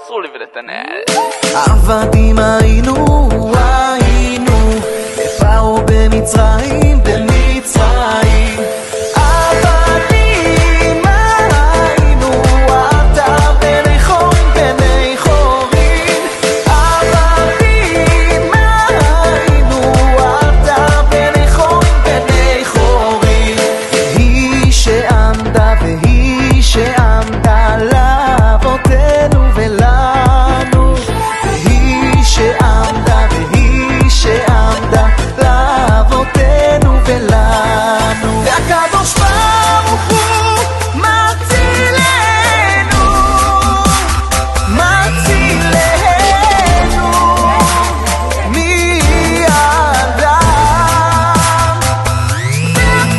סולי ולתנאל עבדים היינו באו במצרים עבדים היינו אתה בני חורים עבדים היינו אתה בני חורים היא שעמדה והיא שעמדה לאבותינו ולנו והיא שעמדה לאבותינו ולנו והקדוש ברוך הוא מצילנו מידם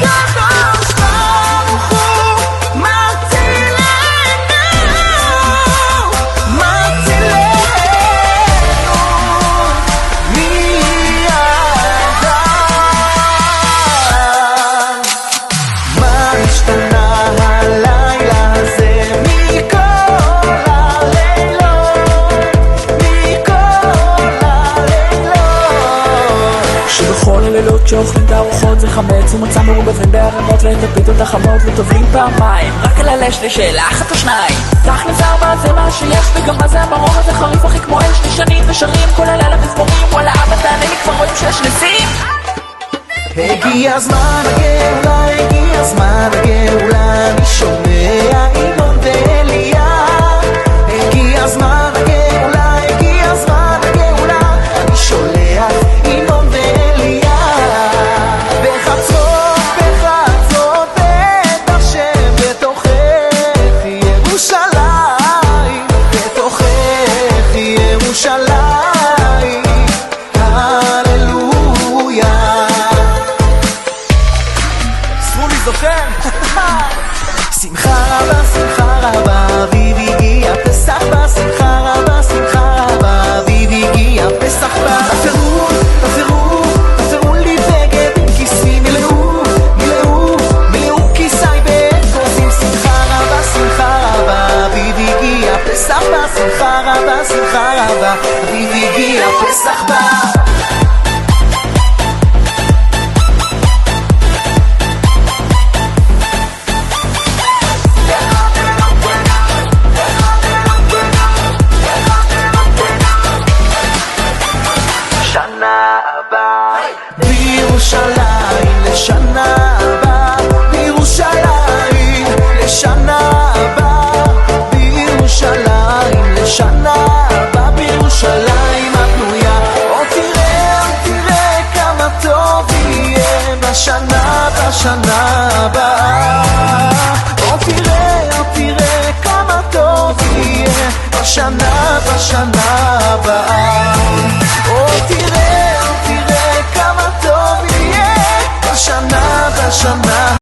והקדוש ברוך הוא מצילנו מה השתנה הלילה הזה מכל הלילות שבכל הלילות שאוכלים את הארוחות זה חמץ ומצא מעורבבים בערימות ואת הפיתות החמות וטובלים פעמיים רק על הלש לשאלה אחת או שניים תכלס ארבע זה מה שיש וגם מה זה הברור הזה חריף הכי כמו אש נשענים ושרים כל הלילה מזמורים וואלה אבא תענה לי כבר רואים שיש נסים הגיע הזמן הגאולה אני שומע אימון ואליה הגיע הזמן הגאולה אני שולח אימון ואליה בחצות בית השם בתוכך ירושלים הללויה סרולי זוכר שמחה רבה אביב הגיע פסח בה שמחה רבה אביב הגיע פסח בה תפרו לי בגד עם כיסים מילאו כיסי באגוזים שמחה רבה אביב הגיע פסח בה שמחה רבה אביב הגיע פסח בה בירושלים לשנה הבאה בירושלים לשנה הבאה בירושלים הבנויה או תראה כמה טוב יהיה בשנה הבאה או תראה כמה טוב יהיה בשנה הבאה